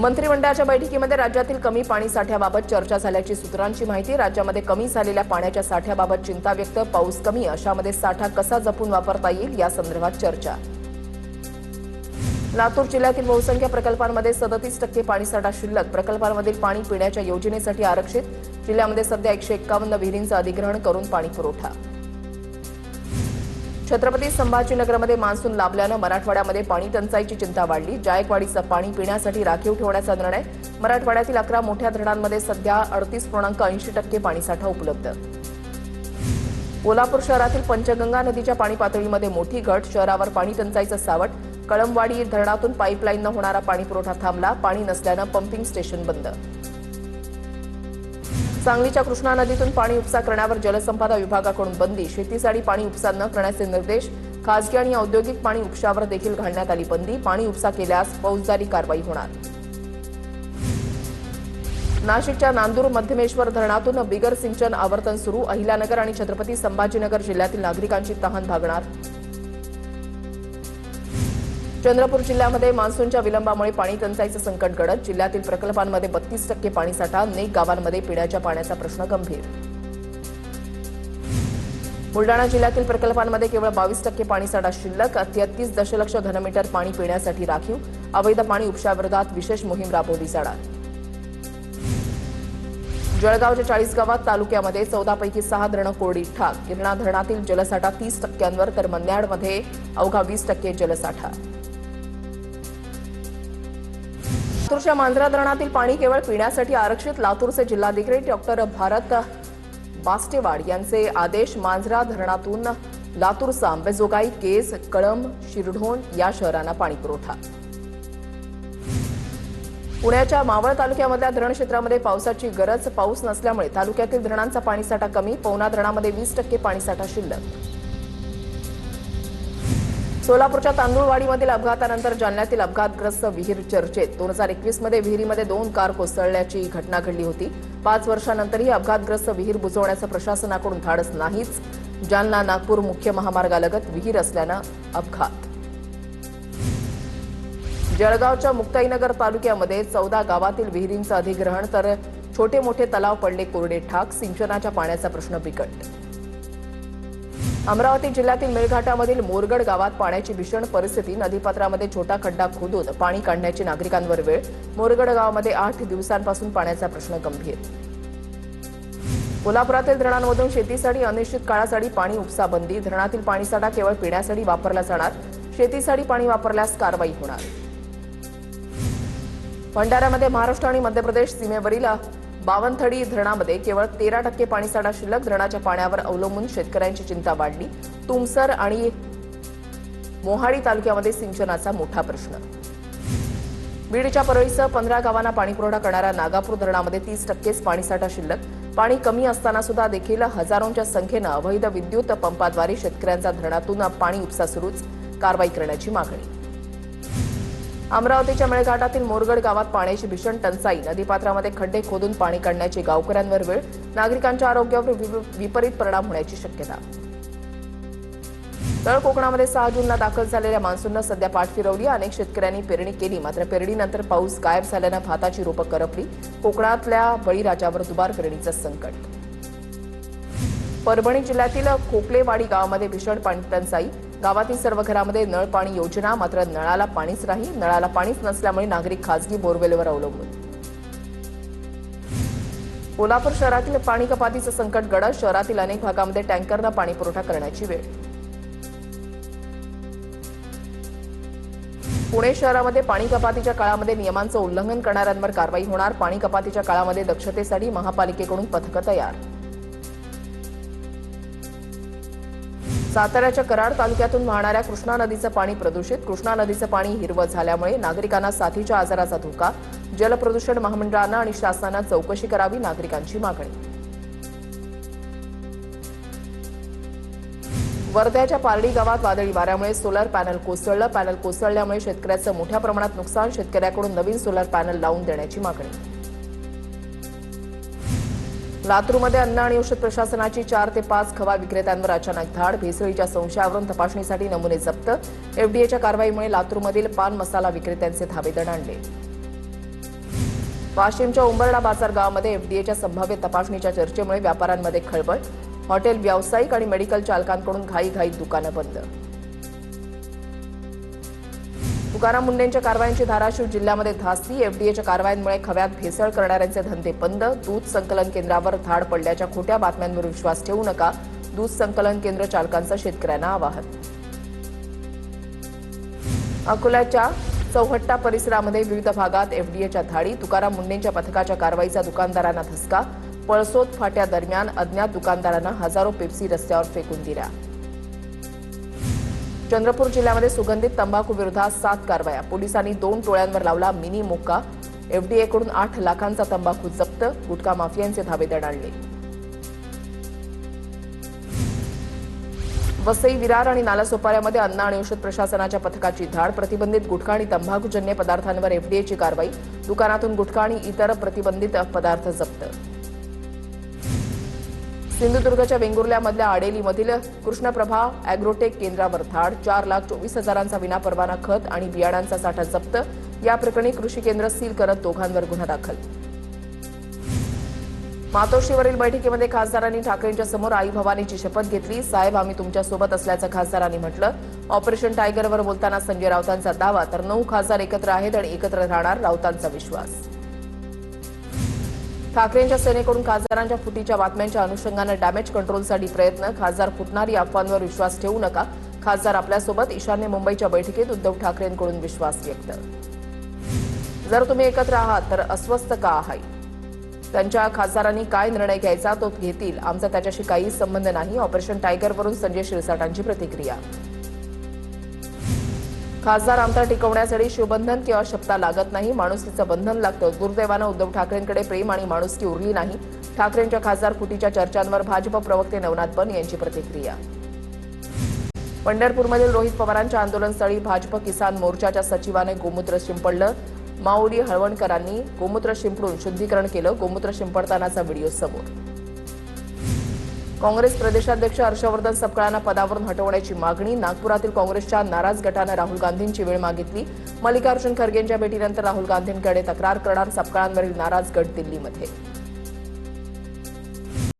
मंत्रिमंडळाच्या बैठकीमध्ये राज्यातील कमी पाणी साठ्याबाबत चर्चा झाल्याची सूत्रांची माहिती। राज्यामध्ये कमी झालेल्या पाण्याच्या साठ्याबाबत चिंता व्यक्त। पाऊस कमी अशामध्ये साठा कसा जपून वापरता येईल या संदर्भात चर्चा। लातूर जिल्ह्यातील बहुसंख्य प्रकल्पांमध्ये 37% पाणीसाठा शिल्लक। प्रकल्पांमधील पाणी पिण्याच्या योजनेसाठी आरक्षित। जिल्ह्यामध्ये सध्या 151 विहिरींचं अधिग्रहण करून पाणी पुरवठा। छत्रपती संभाजीनगरमध्ये मान्सून लाभल्यानं मराठवाड्यामध्ये पाणी टंचाईची चिंता वाढली। जायकवाडीचं पाणी पिण्यासाठी राखीव ठेवण्याचा निर्णय। मराठवाड्यातील 11 मोठ्या धरणांमध्ये सध्या 38.80% पाणीसाठा उपलब्ध। कोल्हापूर शहरातील पंचगंगा नदीच्या पाणी पातळीमध्ये मोठी घट। शहरावर पाणी टंचाईचं सावट। कळमवाडी धरणातून पाईपलाईननं होणारा पाणीपुरवठा थांबला। पाणी नसल्यानं पंपिंग स्टेशन बंद। सांगलीच्या कृष्णा नदीतून पाणी उपसा करण्यावर जलसंपदा विभागाकडून बंदी। शेतीसाठी पाणी उपसा न करण्याचे निर्देश। खासगी आणि औद्योगिक पाणी उपशावर देखील घालण्यात आली बंदी। पाणी उपसा केल्यास फौजदारी कारवाई होणार। नाशिकच्या नांदूर मध्यमेश्वर धरणातून बिगर सिंचन आवर्तन सुरू। अहिल्यानगर आणि छत्रपती संभाजीनगर जिल्ह्यातील नागरिकांची तहान भागणार। चंद्रपूर जिल्ह्यामध्ये मान्सूनच्या विलंबामुळे पाणी टंचाईचं संकट गडद। जिल्ह्यातील प्रकल्पांमध्ये 32% पाणीसाठा। अनेक गावांमध्ये पिण्याच्या पाण्याचा प्रश्न गंभीर। बुलडाणा जिल्ह्यातील प्रकल्पांमध्ये केवळ 22% पाणीसाठा शिल्लक। 33 दशलक्ष घनमीटर पाणी पिण्यासाठी राखीव। अवैध पाणी उपशाविरोधात विशेष मोहीम राबवली जाणार। जळगावच्या 40 गावात तालुक्यामध्ये 14 पैकी 6 धरणं कोरडी ठाक। गिरणा धरणातील जलसाठा 30%वर तर मनमाडमध्ये अवघा 20% जलसाठा। लातूरच्या मांजरा धरणातील पाणी केवळ पिण्यासाठी आरक्षित। लातूरचे जिल्हाधिकारी डॉक्टर भारत बास्टेवाड यांचे आदेश। मांजरा धरणातून लातूरचा अंबेजोगाई, केज, कळंब, शिरढोण या शहरांना पाणीपुरवठा। पुण्याच्या मावळ तालुक्यामधल्या धरण क्षेत्रामध्ये पावसाची गरज। पाऊस नसल्यामुळे तालुक्यातील धरणांचा पाणीसाठा कमी। पवना धरणामध्ये 20% पाणीसाठा शिल्लक। सोलापूरच्या तांदूळवाडीमधील अपघातानंतर जालन्यातील अपघातग्रस्त विहीर चर्चेत। 2021 मध्ये विहिरीमध्ये 2 कार कोसळल्याची घटना घडली होती। 5 वर्षांनंतरही अपघातग्रस्त विहीर बुजवण्याचं प्रशासनाकडून धाडस नाहीच। जालना नागपूर मुख्य महामार्गालगत विहीर असल्यानं अपघात। जळगावच्या मुक्ताईनगर तालुक्यामध्ये 14 गावातील विहिरींचं अधिग्रहण तर छोटे मोठे तलाव पडले कोरडे ठाक। सिंचनाच्या पाण्याचा प्रश्न बिकट। अमरावती जिल्ह्यातील मेळघाटामधील मोरगड गावात पाण्याची भीषण परिस्थिती। नदीपात्रामध्ये छोटा खड्डा खोदून पाणी काढण्याची नागरिकांवर वेळ। मोरगड गावामध्ये 8 दिवसांपासून पाण्याचा प्रश्न गंभीर। कोल्हापुरातील धरणांमधून शेतीसाठी अनिश्चित काळासाठी पाणी उपसा बंदी। धरणातील पाणीसाठा केवळ पिण्यासाठी वापरला जाणार। शेतीसाठी पाणी वापरल्यास कारवाई होणार। भंडाऱ्यामध्ये महाराष्ट्र आणि मध्य प्रदेश सीमेवरील बावनथडी धरणामध्ये केवळ 13% पाणीसाठा शिल्लक। धरणाच्या पाण्यावर अवलंबून शेतकऱ्यांची चिंता वाढली। तुमसर आणि मोहाडी तालुक्यामध्ये सिंचनाचा मोठा प्रश्न। बीडच्या परळीसह 15 गावांना पाणीपुरवठा करणाऱ्या नागापूर धरणामध्ये 30% पाणीसाठा शिल्लक। पाणी कमी असताना सुद्धा देखील हजारोंच्या संख्येनं अवैध विद्युत पंपाद्वारे शेतकऱ्यांचा धरणातून पाणी उपसा सुरूच। कारवाई करण्याची मागणी। अमरावतीच्या मेळघाटातील मोरगड गावात पाण्याची भीषण टंचाई। नदीपात्रामध्ये खड्डे खोदून पाणी काढण्याची गावकऱ्यांवर वेळ। नागरिकांच्या आरोग्यावर विपरीत परिणाम होण्याची शक्यता। तळ कोकणामध्ये 6 जूनला दाखल झालेल्या मान्सूननं सध्या पाठ फिरवली। अनेक शेतकऱ्यांनी पेरणी केली, मात्र पेरणीनंतर पाऊस गायब झाल्यानं भाताची रोपं करपली। कोकणातल्या बळीराजावर दुबार पेरणीचं संकट। परभणी जिल्ह्यातील खोकलेवाडी गावामध्ये भीषण पाणी टंचाई। गावातील सर्व घरामध्ये नळ पाणी योजना, मात्र नळाला पाणीच नाही। नळाला पाणीच नसल्यामुळे नागरिक खासगी बोरवेलवर अवलंबून। कोल्हापूर शहरातील पाणी कपातीचं संकट गडद। शहरातील अनेक भागामध्ये टँकरनं पाणी पुरवठा करण्याची वेळ। पुणे शहरामध्ये पाणी कपातीच्या काळामध्ये नियमांचं उल्लंघन करणाऱ्यांवर कारवाई होणार। पाणी कपातीच्या काळामध्ये दक्षतेसाठी महापालिकेकडून पथकं तयार। साताऱ्याच्या कराड तालुक्यातून वाहणाऱ्या कृष्णा नदीचं पाणी प्रदूषित। कृष्णा नदीचं पाणी हिरवं झाल्यामुळे नागरिकांना साथीच्या आजाराचा धोका। जलप्रदूषण महामंडळानं आणि शासनानं चौकशी करावी, नागरिकांची मागणी। वर्ध्याच्या पारडी गावात वादळी वाऱ्यामुळे सोलर पॅनल कोसळलं। पॅनल कोसळल्यामुळे शेतकऱ्याचं मोठ्या प्रमाणात नुकसान। शेतकऱ्याकडून नवीन सोलर पॅनल लावून देण्याची मागणी। लातूरमध्ये अन्न आणि औषध प्रशासनाची 4 ते 5 खवा विक्रेत्यांवर अचानक धाड। भेसळीच्या संशयावरून तपासणीसाठी नमुने जप्त। एफडीएच्या कारवाईमुळे लातूरमधील पान मसाला विक्रेत्यांचे धाबे दणाणले। वाशिमच्या उंबरडा बाजार गावामध्ये एफडीएच्या संभाव्य तपासणीच्या चर्चेमुळे व्यापाऱ्यांमध्ये खळबळ. हॉटेल व्यावसायिक आणि मेडिकल चालकांकडून घाईघाईत दुकानं बंद. तुकाराम मुंढेंच्या कारवायांची धाराशिव जिल्ह्यामध्ये धास्ती. एफडीएच्या कारवायांमुळे खव्यात भेसळ करणाऱ्यांचे धंदे बंद. दूध संकलन केंद्रावर धाड पडल्याच्या खोट्या बातम्यांवर विश्वास ठेवू नका. दूध संकलन केंद्र चालकांचं शेतकऱ्यांना आवाहन. अकोल्याच्या चौहट्टा परिसरामध्ये विविध भागात एफडीएच्या धाडी. तुकाराम मुंढेंच्या पथकाच्या कारवाईचा दुकानदारांना धसका. पळसोद फाट्या दरम्यान अज्ञात दुकानदारांना हजारो पेप्सी रस्त्यावर फेकून दिल्या. चंद्रपूर जिल्ह्यामध्ये सुगंधित तंबाखू विरोधात 7 कारवाया. पोलिसांनी 2 टोळ्यांवर लावला मिनी मोक्का. एफडीएकडून 8 लाखांचा तंबाखू जप्त. गुटखा माफियांचे धाबे दणाणले. वसई, विरार आणि नालासोपाऱ्यामध्ये अन्न आणि औषध प्रशासनाच्या पथकाची धाड. प्रतिबंधित गुटखा आणि तंबाखूजन्य पदार्थांवर एफडीएची कारवाई. दुकानातून गुटखा आणि इतर प्रतिबंधित पदार्थ जप्त. सिंधुदुर्गच्या वेंगुर्ल्यामधल्या आडेलीमधील कृष्णप्रभा अॅग्रोटेक केंद्रावर धाड. 4,24,000चा विनापरवाना खत आणि बियाणांचा साठा जप्त. या प्रकरणी कृषी केंद्र सील करत दोघांवर गुन्हा दाखल. मातोश्रीवरील बैठकीमध्ये खासदारांनी ठाकरेंच्या समोर आई भवानीची शपथ घेतली. साहेब, आम्ही तुमच्यासोबत असल्याचं खासदारांनी म्हटलं. ऑपरेशन टायगरवर बोलताना संजय राऊतांचा दावा. तर 9 खासदार एकत्र आहेत आणि एकत्र राहणार, राऊतांचा विश्वास. ठाकरेंच्या सेनेकडून खासदारांच्या फुटीच्या बातम्यांच्या अनुषंगानं डॅमेज कंट्रोलसाठी प्रयत्न. खासदार फुटणारी अफवांवर विश्वास ठेवू नका. खासदार आपल्यासोबत. ईशान्य मुंबईच्या बैठकीत उद्धव ठाकरेंकडून विश्वास व्यक्त. जर तुम्ही एकत्र आहात तर अस्वस्थ का आहात? त्यांच्या खासदारांनी काय निर्णय घ्यायचा तो घेतील. आमचा त्याच्याशी काही संबंध नाही. ऑपरेशन टायगरवरून संजय शिरसाटांची प्रतिक्रिया. खासदार आमदार टिकवण्यासाठी शिवबंधन किंवा शपथा लागत नाही. माणुसकीचं बंधन लागतं. दुर्दैवानं उद्धव ठाकरेंकडे प्रेम आणि माणुसकी उरली नाही. ठाकरेंच्या खासदार फुटीच्या चर्चांवर भाजप प्रवक्ते नवनाथ बन यांची प्रतिक्रिया. पंढरपूरमधील रोहित पवारांच्या आंदोलनस्थळी भाजप किसान मोर्चाच्या सचिवाने गोमूत्र शिंपडलं. माऊली हळवणकरांनी गोमूत्र शिंपडून शुद्धीकरण केलं. गोमूत्र शिंपडतानाचा व्हिडिओ समोर. काँग्रेस प्रदेशाध्यक्ष हर्षवर्धन सपकाळांना पदावरून हटवण्याची मागणी. नागपुरातील काँग्रेसच्या नाराज गटानं राहुल गांधींची वेळ मागितली. मल्लिकार्जुन खरगेंच्या भेटीनंतर राहुल गांधींकडे तक्रार करणार. सपकाळांवरील नाराज गट दिल्लीमध्ये.